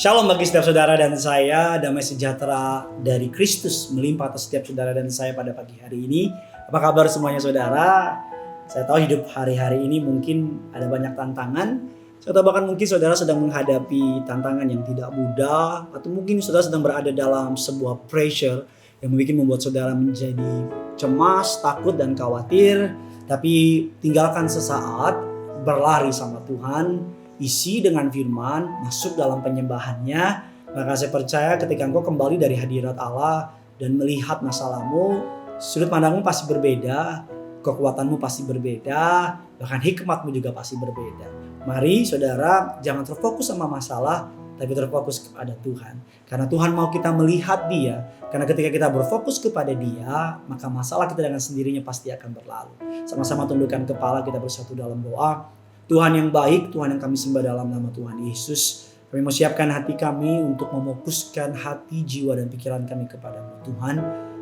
Shalom bagi setiap saudara dan saya, damai sejahtera dari Kristus melimpah atas setiap saudara dan saya pada pagi hari ini. Apa kabar semuanya saudara? Saya tahu hidup hari-hari ini mungkin ada banyak tantangan. Saya tahu bahkan mungkin saudara sedang menghadapi tantangan yang tidak mudah, atau mungkin saudara sedang berada dalam sebuah pressure yang mungkin membuat saudara menjadi cemas, takut dan khawatir. Tapi tinggalkan sesaat, berlari sama Tuhan, isi dengan firman, masuk dalam penyembahannya. Maka saya percaya ketika engkau kembali dari hadirat Allah dan melihat masalahmu, sudut pandangmu pasti berbeda, kekuatanmu pasti berbeda, bahkan hikmatmu juga pasti berbeda. Mari saudara, jangan terfokus sama masalah, tapi terfokus kepada Tuhan. Karena Tuhan mau kita melihat Dia. Karena ketika kita berfokus kepada Dia, maka masalah kita dengan sendirinya pasti akan berlalu. Sama-sama tundukkan kepala, kita bersatu dalam doa. Tuhan yang baik, Tuhan yang kami sembah dalam nama Tuhan Yesus. Kami mau siapkan hati kami untuk memokuskan hati, jiwa dan pikiran kami kepada-Mu Tuhan.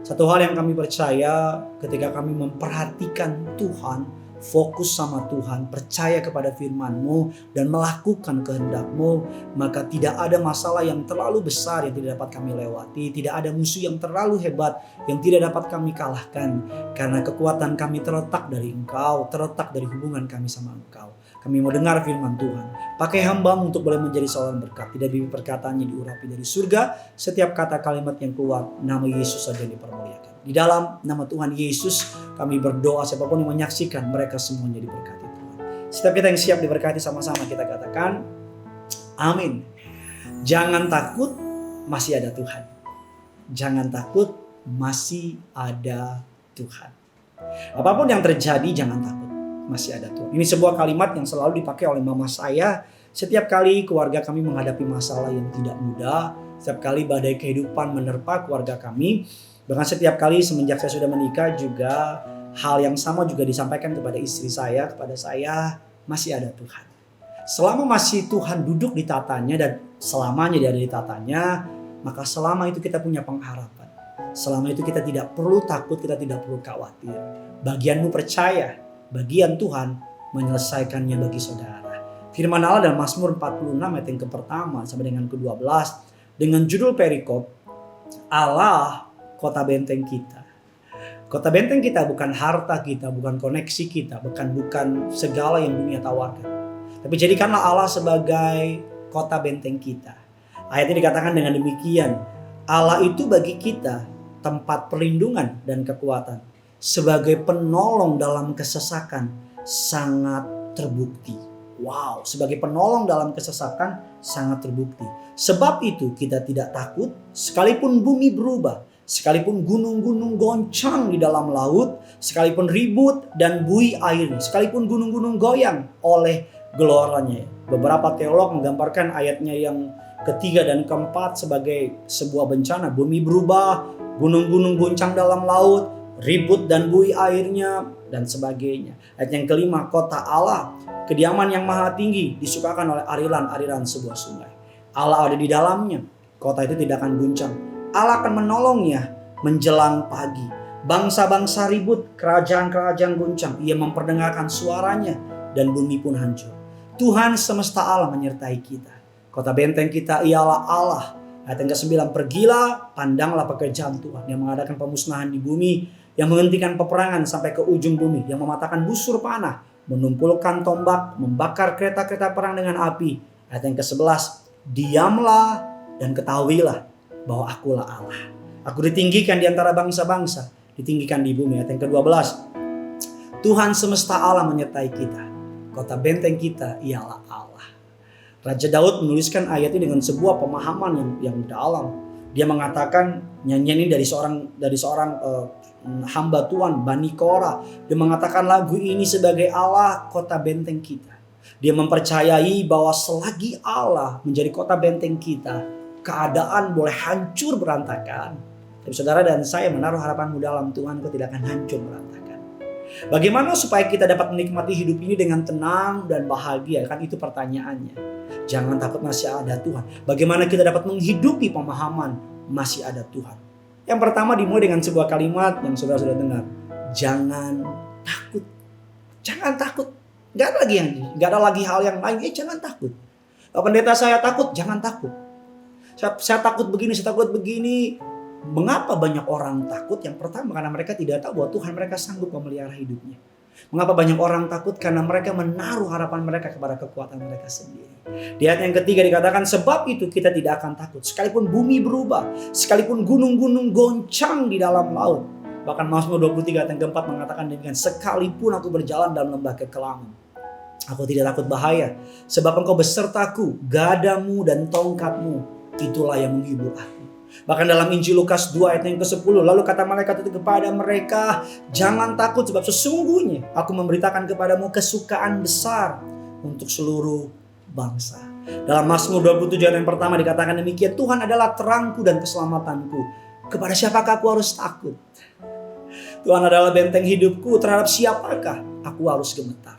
Satu hal yang kami percaya ketika kami memperhatikan Tuhan, fokus sama Tuhan, percaya kepada firman-Mu dan melakukan kehendak-Mu, maka tidak ada masalah yang terlalu besar yang tidak dapat kami lewati, tidak ada musuh yang terlalu hebat yang tidak dapat kami kalahkan, karena kekuatan kami terletak dari Engkau, terletak dari hubungan kami sama Engkau. Kami mau dengar firman Tuhan. Pakai hamba-Mu untuk boleh menjadi seorang berkat. Tidak bibir perkataannya diurapi dari surga. Setiap kata kalimat yang keluar, nama Yesus saja dipermuliakan. Di dalam nama Tuhan Yesus, kami berdoa siapapun yang menyaksikan, mereka semuanya diberkati Tuhan. Setiap kita yang siap diberkati sama-sama kita katakan, amin. Jangan takut, masih ada Tuhan. Jangan takut, masih ada Tuhan. Apapun yang terjadi, jangan takut. Masih ada Tuhan. Ini sebuah kalimat yang selalu dipakai oleh mama saya setiap kali keluarga kami menghadapi masalah yang tidak mudah, setiap kali badai kehidupan menerpa keluarga kami. Bahkan setiap kali semenjak saya sudah menikah juga hal yang sama juga disampaikan kepada istri saya, kepada saya, masih ada Tuhan. Selama masih Tuhan duduk di tatanya dan selamanya Dia ada di tatanya, maka selama itu kita punya pengharapan. Selama itu kita tidak perlu takut, kita tidak perlu khawatir. Bagianmu percaya, bagian Tuhan menyelesaikannya bagi saudara. Firman Allah dalam Mazmur 46 ayat yang pertama sampai dengan ke-12 dengan judul perikop, Allah kota benteng kita. Kota benteng kita bukan harta kita, bukan koneksi kita, bukan segala yang dunia tawarkan. Tapi jadikanlah Allah sebagai kota benteng kita. Ayat ini dikatakan dengan demikian, Allah itu bagi kita tempat perlindungan dan kekuatan, sebagai penolong dalam kesesakan sangat terbukti. Wow, sebagai penolong dalam kesesakan sangat terbukti. Sebab itu kita tidak takut sekalipun bumi berubah, sekalipun gunung-gunung goncang di dalam laut, sekalipun ribut dan buih air, sekalipun gunung-gunung goyang oleh geloranya. Beberapa teolog menggambarkan ayatnya yang ketiga dan keempat sebagai sebuah bencana. Bumi berubah, gunung-gunung goncang dalam laut, ribut dan buih airnya dan sebagainya. Ayat yang kelima, kota Allah, kediaman yang maha tinggi, disukakan oleh aliran-aliran sebuah sungai. Allah ada di dalamnya, kota itu tidak akan guncang. Allah akan menolongnya menjelang pagi. Bangsa-bangsa ribut, kerajaan-kerajaan guncang. Ia memperdengarkan suaranya dan bumi pun hancur. Tuhan semesta alam menyertai kita. Kota benteng kita ialah Allah. Ayat yang ke-9, pergilah, pandanglah pekerjaan Tuhan yang mengadakan pemusnahan di bumi, yang menghentikan peperangan sampai ke ujung bumi, yang mematahkan busur panah, menumpulkan tombak, membakar kereta-kereta perang dengan api. Ayat yang ke-11, diamlah dan ketahuilah bahwa akulah Allah. Aku ditinggikan di antara bangsa-bangsa, ditinggikan di bumi. Ayat yang ke-12, Tuhan semesta alam menyertai kita. Kota benteng kita ialah Allah. Raja Daud menuliskan ayat ini dengan sebuah pemahaman yang dalam. Dia mengatakan, nyanyian ini dari seorang hamba Tuhan, Bani Korah. Dia mengatakan lagu ini sebagai Allah kota benteng kita. Dia mempercayai bahwa selagi Allah menjadi kota benteng kita, keadaan boleh hancur berantakan. Tapi saudara dan saya menaruh harapanmu dalam Tuhan, kau tidak akan hancur berantakan. Bagaimana supaya kita dapat menikmati hidup ini dengan tenang dan bahagia? Kan itu pertanyaannya. Jangan takut, masih ada Tuhan. Bagaimana kita dapat menghidupi pemahaman masih ada Tuhan? Yang pertama dimulai dengan sebuah kalimat yang saudara sudah dengar. Jangan takut. Jangan takut. Gak ada lagi hal yang lain. Jangan takut. Pendeta saya takut. Jangan takut. Saya takut begini, saya takut begini. Mengapa banyak orang takut? Yang pertama karena mereka tidak tahu bahwa Tuhan mereka sanggup memelihara hidupnya. Mengapa banyak orang takut? Karena mereka menaruh harapan mereka kepada kekuatan mereka sendiri. Di ayat yang ketiga dikatakan, sebab itu kita tidak akan takut. Sekalipun bumi berubah, sekalipun gunung-gunung goncang di dalam laut. Bahkan Mazmur 23 ayat yang keempat mengatakan demikian, sekalipun aku berjalan dalam lembah kekelaman, aku tidak takut bahaya, sebab engkau besertaku, gadamu dan tongkatmu, itulah yang menghibur aku. Bahkan dalam Injil Lukas 2 ayat yang ke-10, lalu kata malaikat itu kepada mereka, jangan takut sebab sesungguhnya aku memberitakan kepadamu kesukaan besar untuk seluruh bangsa. Dalam Mazmur 27 ayat yang pertama dikatakan demikian, Tuhan adalah terangku dan keselamatanku. Kepada siapakah aku harus takut? Tuhan adalah benteng hidupku, terhadap siapakah aku harus gemetar?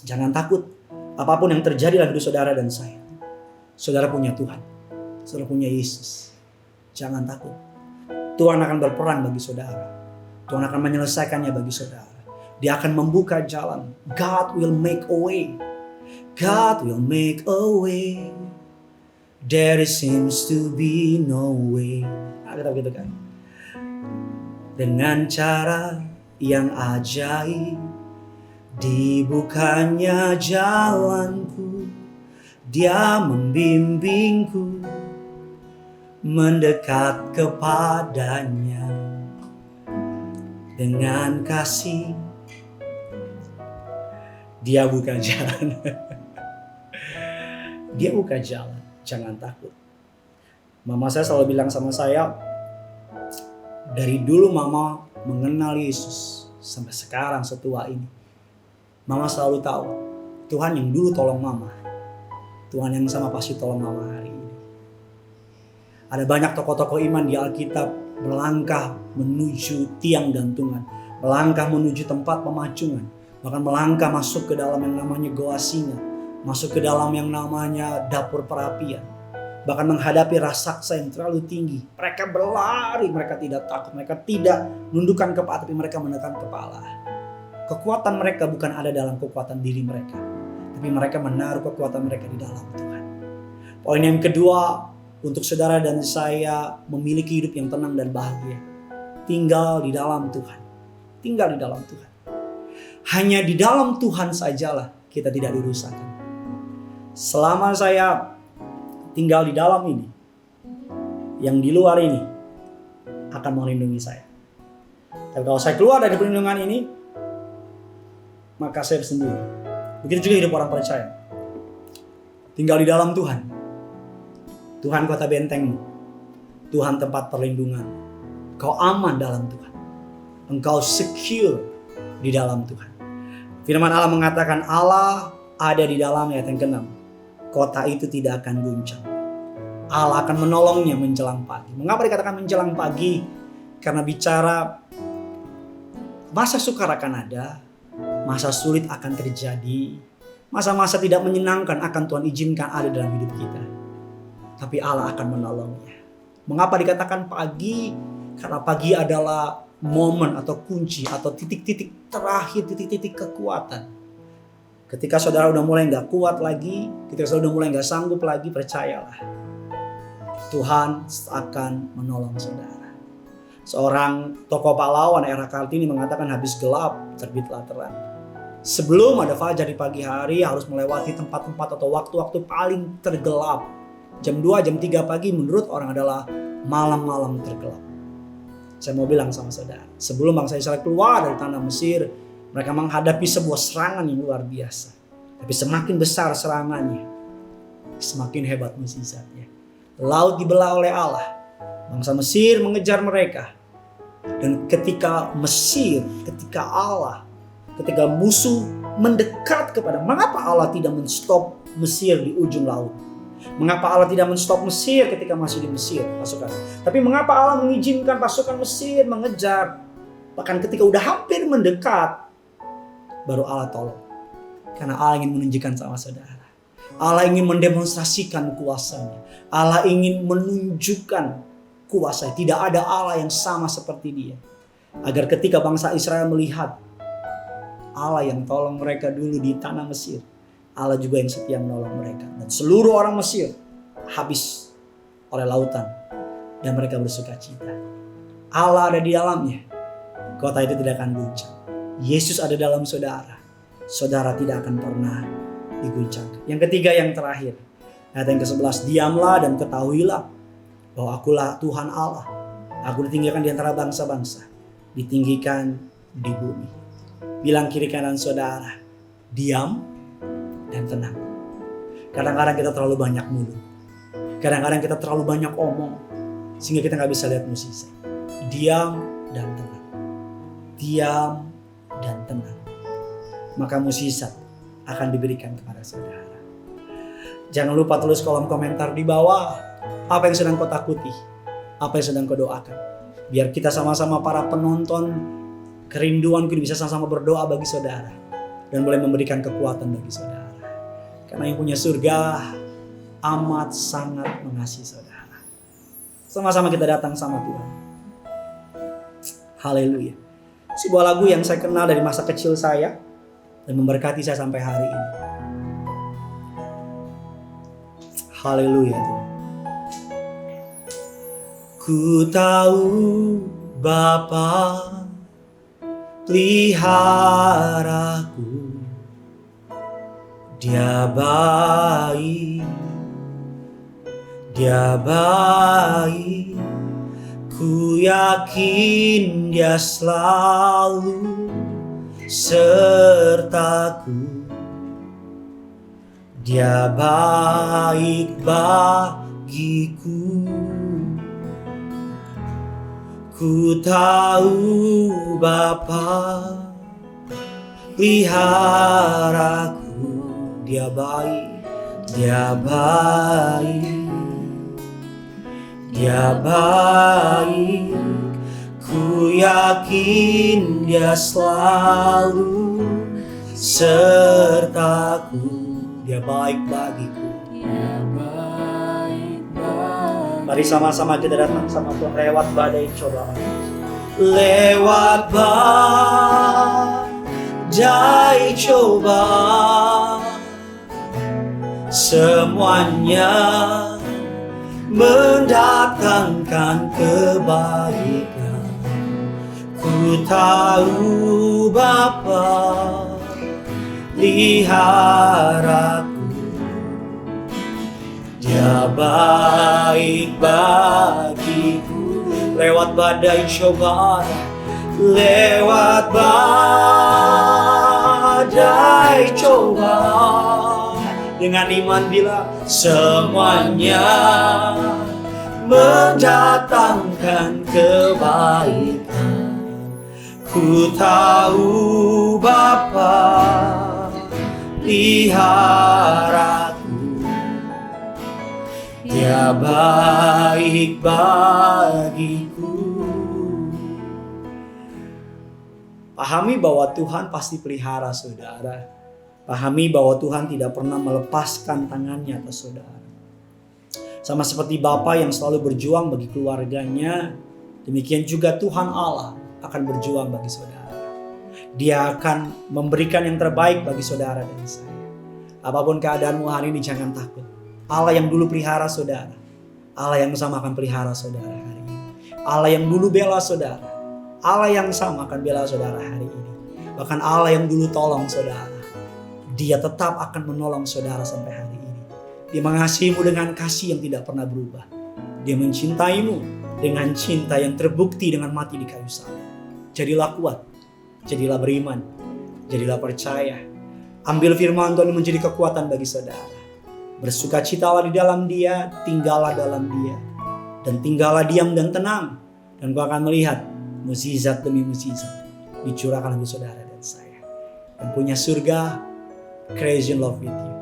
Jangan takut apapun yang terjadi dalam hidup saudara dan saya. Saudara punya Tuhan, saudara punya Yesus. Jangan takut. Tuhan akan berperan bagi saudara. Tuhan akan menyelesaikannya bagi saudara. Dia akan membuka jalan. God will make a way. God will make a way. There seems to be no way. Gitu kan. Dengan cara yang ajaib, dibukanya jalanku. Dia membimbingku mendekat kepadanya dengan kasih. Dia buka jalan. Dia buka jalan. Jangan takut. Mama saya selalu bilang sama saya, dari dulu mama mengenal Yesus sampai sekarang setua ini, mama selalu tahu Tuhan yang dulu tolong mama, Tuhan yang sama pasti tolong mama hari ini. Ada banyak tokoh-tokoh iman di Alkitab melangkah menuju tiang gantungan, melangkah menuju tempat pemacungan, bahkan melangkah masuk ke dalam yang namanya goa singa, masuk ke dalam yang namanya dapur perapian, bahkan menghadapi raksasa yang terlalu tinggi. Mereka berlari, mereka tidak takut, mereka tidak menundukkan kepala, tapi mereka menekan kepala. Kekuatan mereka bukan ada dalam kekuatan diri mereka, tapi mereka menaruh kekuatan mereka di dalam Tuhan. Poin yang kedua, untuk saudara dan saya memiliki hidup yang tenang dan bahagia, tinggal di dalam Tuhan. Tinggal di dalam Tuhan. Hanya di dalam Tuhan sajalah kita tidak dirusakkan. Selama saya tinggal di dalam ini, yang di luar ini akan melindungi saya. Tapi kalau saya keluar dari perlindungan ini, maka saya sendiri. Begitu juga hidup orang percaya. Tinggal di dalam Tuhan. Tuhan kota bentengmu, Tuhan tempat perlindungan. Kau aman dalam Tuhan. Engkau secure di dalam Tuhan. Firman Allah mengatakan Allah ada di dalamnya, ayat yang ke-6. Kota itu tidak akan guncang. Allah akan menolongnya menjelang pagi. Mengapa dikatakan menjelang pagi? Karena bicara masa sukar akan ada, masa sulit akan terjadi, masa-masa tidak menyenangkan akan Tuhan izinkan ada dalam hidup kita. Tapi Allah akan menolongnya. Mengapa dikatakan pagi? Karena pagi adalah momen atau kunci atau titik-titik terakhir, titik-titik kekuatan. Ketika saudara udah mulai gak kuat lagi, ketika saudara udah mulai gak sanggup lagi, percayalah, Tuhan akan menolong saudara. Seorang tokoh pahlawan era Kartini mengatakan habis gelap terbitlah terang. Sebelum ada fajar di pagi hari harus melewati tempat-tempat atau waktu-waktu paling tergelap. Jam 2, jam 3 pagi menurut orang adalah malam-malam tergelap. Saya mau bilang sama saudara, sebelum bangsa Israel keluar dari tanah Mesir, mereka menghadapi sebuah serangan yang luar biasa. Tapi semakin besar serangannya, semakin hebat mukjizatnya. Laut dibelah oleh Allah. Bangsa Mesir mengejar mereka. Dan ketika ketika musuh mendekat kepada, mengapa Allah tidak menstop Mesir di ujung laut? Mengapa Allah tidak menstop Mesir ketika masih di Mesir pasukan? Tapi mengapa Allah mengizinkan pasukan Mesir mengejar? Bahkan ketika udah hampir mendekat, baru Allah tolong. Karena Allah ingin menunjukkan sama saudara. Allah ingin mendemonstrasikan kuasanya. Allah ingin menunjukkan kuasa. Tidak ada Allah yang sama seperti dia. Agar ketika bangsa Israel melihat Allah yang tolong mereka dulu di tanah Mesir, Allah juga yang setia menolong mereka. Dan seluruh orang Mesir habis oleh lautan dan mereka bersuka cita. Allah ada di dalamnya, kota itu tidak akan guncang. Yesus ada dalam saudara, saudara tidak akan pernah diguncang. Yang ketiga, yang terakhir, ayat yang ke-11, diamlah dan ketahuilah bahwa akulah Tuhan Allah. Aku ditinggikan di antara bangsa-bangsa, ditinggikan di bumi. Bilang kiri kanan saudara, diam dan tenang. Kadang-kadang kita terlalu banyak mulut. Kadang-kadang kita terlalu banyak omong, sehingga kita gak bisa lihat musisat. Diam dan tenang. Diam dan tenang. Maka musisat akan diberikan kepada saudara. Jangan lupa tulis kolom komentar di bawah apa yang sedang kau takuti, apa yang sedang kau doakan. Biar kita sama-sama para penonton kerinduanku bisa sama-sama berdoa bagi saudara dan boleh memberikan kekuatan bagi saudara. Karena yang punya surga amat sangat mengasihi saudara. Sama-sama kita datang sama Tuhan. Haleluya. Sebuah lagu yang saya kenal dari masa kecil saya dan memberkati saya sampai hari ini. Haleluya Tuhan. Ku tahu Bapa peliharaku, Dia baik, Dia baik. Ku yakin Dia selalu sertaku. Dia baik bagiku. Ku tahu Bapa peliharaku. Dia baik, Dia baik. Dia baik, ku yakin Dia selalu sertaku. Dia baik bagiku. Dia baik bagiku. Mari sama-sama kita datang sama Tuhan lewat badai cobaan. Lewat badai cobaan, semuanya mendatangkan kebaikan. Ku tahu Bapa peliharaku. Dia baik bagiku. Lewat badai cobaan, lewat badai cobaan, dengan iman bilang semuanya mendatangkan kebaikan. Ku tahu Bapa peliharaku. Dia baik bagiku. Pahami bahwa Tuhan pasti pelihara saudara. Pahami bahwa Tuhan tidak pernah melepaskan tangannya atas saudara. Sama seperti Bapa yang selalu berjuang bagi keluarganya, demikian juga Tuhan Allah akan berjuang bagi saudara. Dia akan memberikan yang terbaik bagi saudara dan saya. Apapun keadaanmu hari ini, jangan takut. Allah yang dulu pelihara saudara, Allah yang sama akan pelihara saudara hari ini. Allah yang dulu bela saudara, Allah yang sama akan bela saudara hari ini. Bahkan Allah yang dulu tolong saudara, Dia tetap akan menolong saudara sampai hari ini. Dia mengasihimu dengan kasih yang tidak pernah berubah. Dia mencintaimu dengan cinta yang terbukti dengan mati di kayu salib. Jadilah kuat, jadilah beriman, jadilah percaya. Ambil firman Tuhan menjadi kekuatan bagi saudara. Bersukacitalah di dalam Dia, tinggallah dalam Dia, dan tinggallah diam dan tenang. Dan kau akan melihat mukjizat demi mukjizat dicurahkan bagi saudara dan saya. Yang punya surga, crazy in love with you.